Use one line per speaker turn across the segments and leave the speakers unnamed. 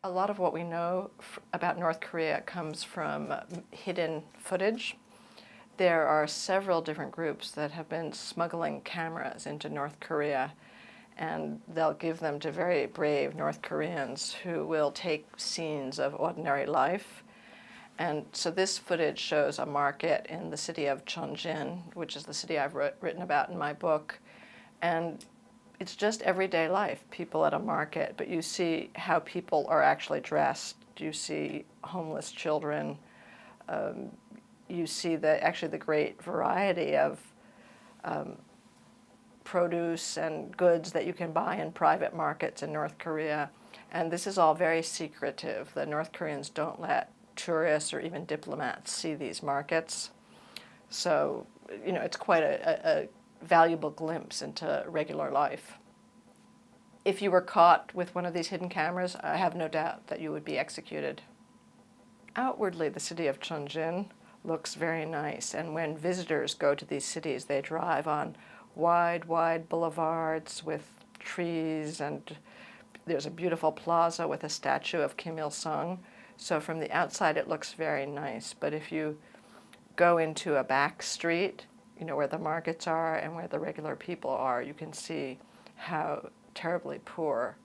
A lot of what we know about North Korea comes from hidden footage. There are several different groups that have been smuggling cameras into North Korea, and they'll give them to very brave North Koreans who will take scenes of ordinary life. And so this footage shows a market in the city of Chongjin, which is the city I've written about in my book. And it's just everyday life, people at a market, but you see how people are actually dressed. You see homeless children. You see actually the great variety of produce and goods that you can buy in private markets in North Korea. And this is all very secretive. The North Koreans don't let tourists or even diplomats see these markets. So, it's quite a valuable glimpse into regular life. If you were caught with one of these hidden cameras, I have no doubt that you would be executed. Outwardly, the city of Chongjin looks very nice, and when visitors go to these cities, they drive on wide boulevards with trees, and there's a beautiful plaza with a statue of Kim Il-sung. So from the outside, it looks very nice, but if you go into a back street, where the markets are and where the regular people are, you can see how terribly poor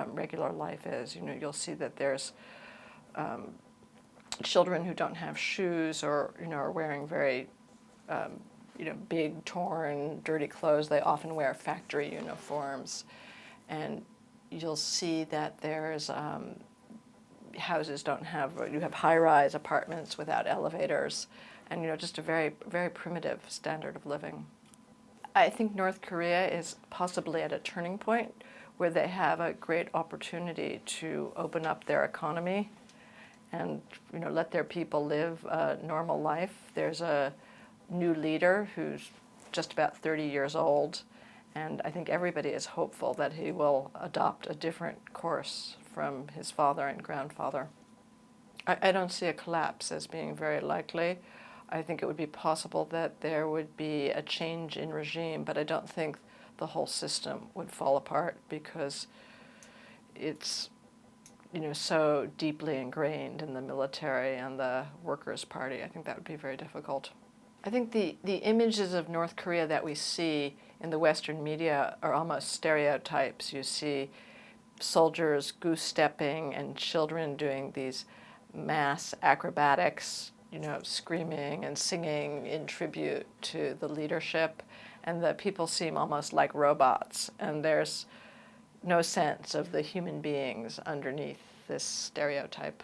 regular life is. You'll see that there's children who don't have shoes or, are wearing very, big, torn, dirty clothes. They often wear factory uniforms. And you'll see that there's houses you have high-rise apartments without elevators. And, just a very, very primitive standard of living. I think North Korea is possibly at a turning point where they have a great opportunity to open up their economy and, let their people live a normal life. There's a new leader who's just about 30 years old, and I think everybody is hopeful that he will adopt a different course from his father and grandfather. I don't see a collapse as being very likely. I think it would be possible that there would be a change in regime, but I don't think the whole system would fall apart because it's, so deeply ingrained in the military and the Workers' Party. I think that would be very difficult. I think the images of North Korea that we see in the Western media are almost stereotypes. You see soldiers goose-stepping and children doing these mass acrobatics, screaming and singing in tribute to the leadership, and the people seem almost like robots, and there's no sense of the human beings underneath this stereotype.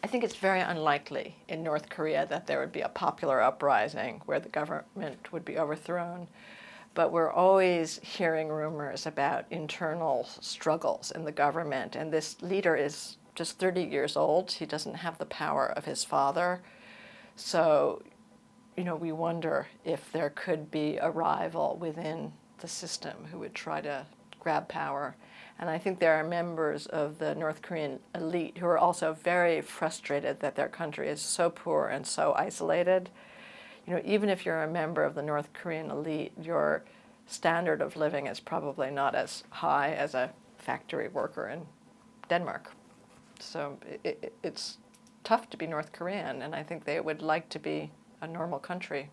I think it's very unlikely in North Korea that there would be a popular uprising where the government would be overthrown, but we're always hearing rumors about internal struggles in the government, and this leader is just 30 years old. He doesn't have the power of his father. So, we wonder if there could be a rival within the system who would try to grab power. And I think there are members of the North Korean elite who are also very frustrated that their country is so poor and so isolated. Even if you're a member of the North Korean elite, your standard of living is probably not as high as a factory worker in Denmark. So it's tough to be North Korean, and I think they would like to be a normal country.